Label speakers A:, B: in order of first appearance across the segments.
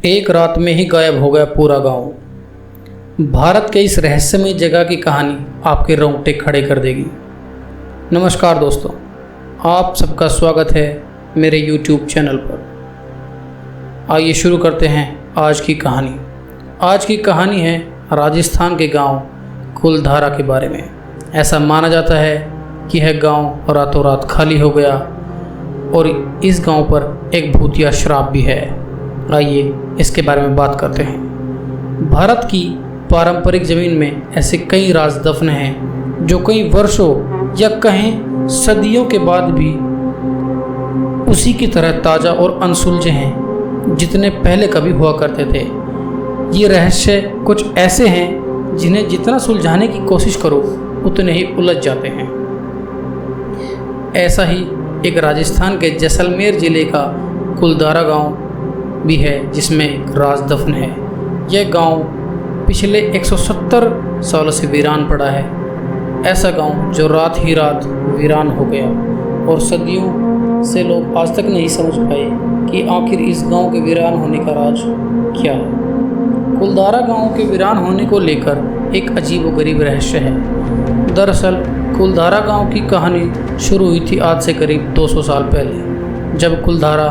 A: एक रात में ही गायब हो गया पूरा गांव। भारत के इस रहस्यमय जगह की कहानी आपके रोंगटे खड़े कर देगी। नमस्कार दोस्तों, आप सबका स्वागत है मेरे YouTube चैनल पर। आइए शुरू करते हैं आज की कहानी। आज की कहानी है राजस्थान के गांव कुलधारा के बारे में। ऐसा माना जाता है कि यह गांव रातों रात खाली हो गया और इस गांव पर एक भूतिया श्राप भी है। आइए इसके बारे में बात करते हैं। भारत की पारंपरिक ज़मीन में ऐसे कई राज दफन हैं जो कई वर्षों या कहें सदियों के बाद भी उसी की तरह ताज़ा और अनसुलझे हैं जितने पहले कभी हुआ करते थे। ये रहस्य कुछ ऐसे हैं जिन्हें जितना सुलझाने की कोशिश करो उतने ही उलझ जाते हैं। ऐसा ही एक राजस्थान के जैसलमेर ज़िले का कुलधारा गांव भी है जिसमें एक राज दफन है। यह गांव पिछले 170 सालों से वीरान पड़ा है। ऐसा गांव जो रात ही रात वीरान हो गया और सदियों से लोग आज तक नहीं समझ पाए कि आखिर इस गांव के वीरान होने का राज क्या है। कुलधारा गांव के वीरान होने को लेकर एक अजीबोगरीब रहस्य है। दरअसल कुलधारा गांव की कहानी शुरू हुई थी आज से करीब 200 साल पहले, जब कुलधारा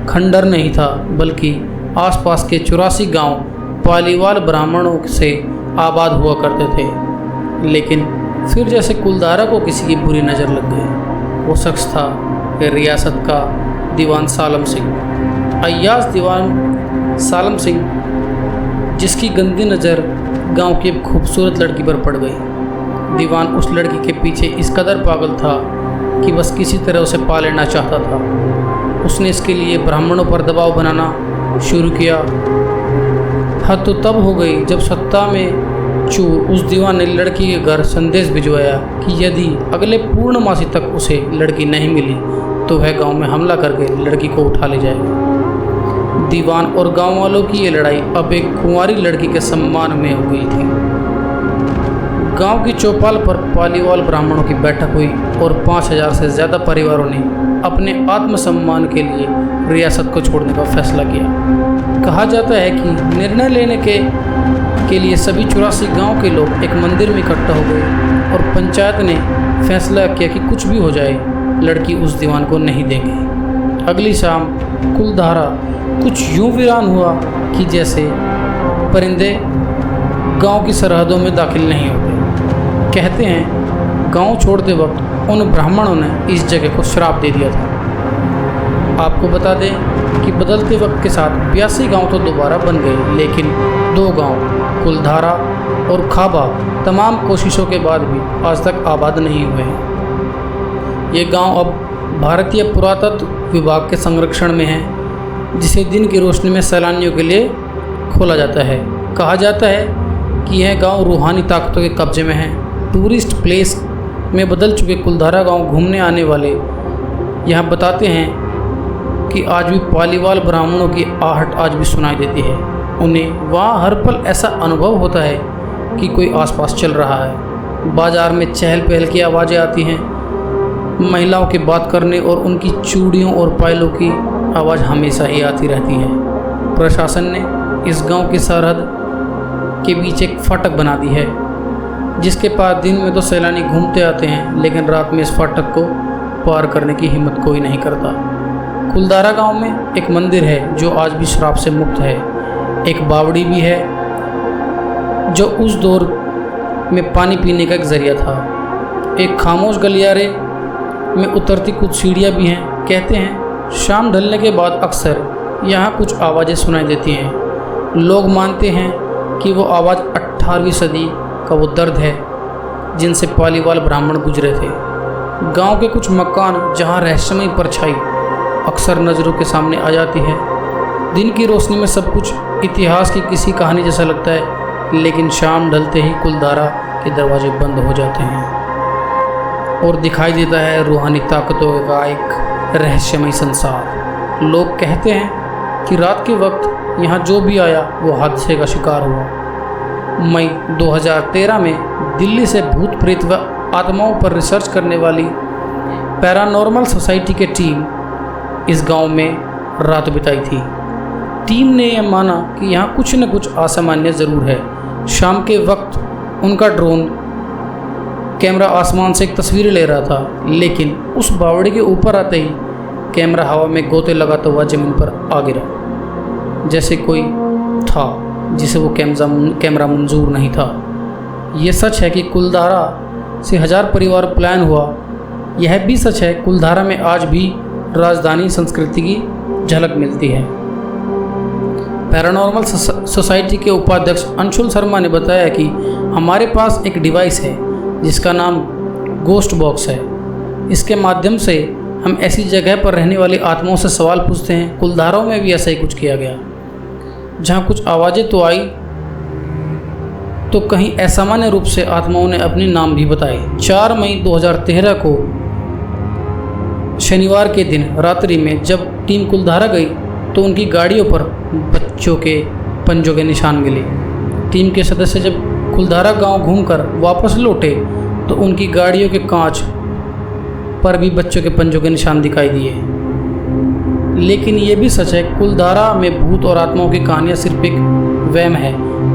A: खंडर नहीं था बल्कि आसपास के 84 गांव पालीवाल ब्राह्मणों से आबाद हुआ करते थे। लेकिन फिर जैसे कुलधारा को किसी की बुरी नज़र लग गई। वो शख्स था रियासत का दीवान सालम सिंह, अय्याज दीवान सालम सिंह, जिसकी गंदी नज़र गांव की एक खूबसूरत लड़की पर पड़ गई। दीवान उस लड़की के पीछे इस कदर पागल था कि बस किसी तरह उसे पा लेना चाहता था। उसने इसके लिए ब्राह्मणों पर दबाव बनाना शुरू किया। हद तो तब हो गई जब सत्ता में चूर उस दीवान ने लड़की के घर संदेश भिजवाया कि यदि अगले पूर्णमासी तक उसे लड़की नहीं मिली तो वह गांव में हमला करके लड़की को उठा ले जाएगा। दीवान और गांव वालों की ये लड़ाई अब एक कुंवारी लड़की के सम्मान में हो गई थी। गांव की चौपाल पर पालीवाल ब्राह्मणों की बैठक हुई और 5000 से ज़्यादा परिवारों ने अपने आत्मसम्मान के लिए रियासत को छोड़ने का फैसला किया। कहा जाता है कि निर्णय लेने के लिए सभी 84 गांव के लोग एक मंदिर में इकट्ठा हो गए और पंचायत ने फैसला किया कि कुछ भी हो जाए लड़की उस दीवान को नहीं देंगे। अगली शाम कुलधारा कुछ यूं वीरान हुआ कि जैसे परिंदे गांव की सरहदों में दाखिल नहीं होते। कहते हैं गांव छोड़ते वक्त उन ब्राह्मणों ने इस जगह को श्राप दे दिया था। आपको बता दें कि बदलते वक्त के साथ 82 गांव तो दोबारा बन गए, लेकिन 2 गांव कुलधारा और खाबा तमाम कोशिशों के बाद भी आज तक आबाद नहीं हुए हैं। ये गांव अब भारतीय पुरातत्व विभाग के संरक्षण में है, जिसे दिन की रोशनी में सैलानियों के लिए खोला जाता है। कहा जाता है कि यह गांव रूहानी ताकतों के कब्जे में है। टूरिस्ट प्लेस में बदल चुके कुलधारा गांव घूमने आने वाले यहाँ बताते हैं कि आज भी पालीवाल ब्राह्मणों की आहट आज भी सुनाई देती है। उन्हें वहाँ हर पल ऐसा अनुभव होता है कि कोई आसपास चल रहा है। बाजार में चहल पहल की आवाज़ें आती हैं। महिलाओं के बात करने और उनकी चूड़ियों और पायलों की आवाज़ हमेशा ही आती रहती है। प्रशासन ने इस गाँव की सरहद के बीच एक फाटक बना दी है, जिसके पास दिन में तो सैलानी घूमते आते हैं, लेकिन रात में इस फाटक को पार करने की हिम्मत कोई नहीं करता। कुलधारा गांव में एक मंदिर है जो आज भी श्राप से मुक्त है। एक बावड़ी भी है जो उस दौर में पानी पीने का एक जरिया था। एक खामोश गलियारे में उतरती कुछ सीढ़ियाँ भी हैं। कहते हैं शाम ढलने के बाद अक्सर यहाँ कुछ आवाज़ें सुनाई देती हैं। लोग मानते हैं कि वो आवाज़ 18वीं सदी का वो दर्द है जिनसे पालीवाल ब्राह्मण गुजरे थे। गांव के कुछ मकान जहां रहस्यमय परछाई अक्सर नज़रों के सामने आ जाती है। दिन की रोशनी में सब कुछ इतिहास की किसी कहानी जैसा लगता है, लेकिन शाम ढलते ही कुलधारा के दरवाजे बंद हो जाते हैं और दिखाई देता है रूहानी ताकतों का एक रहस्यमय संसार। लोग कहते हैं कि रात के वक्त यहाँ जो भी आया वो हादसे का शिकार हुआ। मई 2013 में दिल्ली से भूत प्रेत व आत्माओं पर रिसर्च करने वाली पैरानॉर्मल सोसाइटी की टीम इस गांव में रात बिताई थी। टीम ने यह माना कि यहाँ कुछ न कुछ असामान्य ज़रूर है। शाम के वक्त उनका ड्रोन कैमरा आसमान से एक तस्वीर ले रहा था, लेकिन उस बावड़ी के ऊपर आते ही कैमरा हवा में गोते लगाता हुआ ज़मीन पर आ गिरा, जैसे कोई था जिसे वो कैमरा मंजूर नहीं था। ये सच है कि कुलधारा से 1000 परिवार पलायन हुआ। यह भी सच है कुलधारा में आज भी राजधानी संस्कृति की झलक मिलती है। पैरानॉर्मल सोसाइटी के उपाध्यक्ष अंशुल शर्मा ने बताया कि हमारे पास एक डिवाइस है जिसका नाम गोस्ट बॉक्स है। इसके माध्यम से हम ऐसी जगह पर रहने वाली आत्माओं से सवाल पूछते हैं। कुलधाराओं में भी ऐसा ही कुछ किया गया, जहाँ कुछ आवाज़ें तो आई तो कहीं असामान्य रूप से आत्माओं ने अपने नाम भी बताए। 4 मई 2013 को शनिवार के दिन रात्रि में जब टीम कुलधारा गई तो उनकी गाड़ियों पर बच्चों के पंजों के निशान मिले। टीम के सदस्य जब कुलधारा गांव घूमकर वापस लौटे तो उनकी गाड़ियों के कांच पर भी बच्चों के पंजों के निशान दिखाई दिए। लेकिन ये भी सच है, कुलधारा में भूत और आत्माओं की कहानियाँ सिर्फ एक वहम है।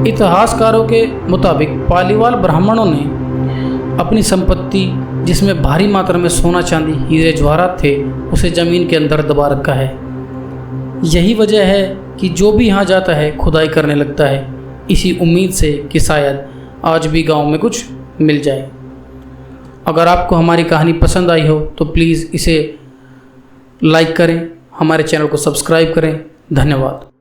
A: इतिहासकारों के मुताबिक पालीवाल ब्राह्मणों ने अपनी संपत्ति, जिसमें भारी मात्रा में सोना चांदी हीरे जवाहरात थे, उसे ज़मीन के अंदर दबा रखा है। यही वजह है कि जो भी यहाँ जाता है खुदाई करने लगता है, इसी उम्मीद से कि शायद आज भी गांव में कुछ मिल जाए। अगर आपको हमारी कहानी पसंद आई हो तो प्लीज़ इसे लाइक करें, हमारे चैनल को सब्सक्राइब करें। धन्यवाद।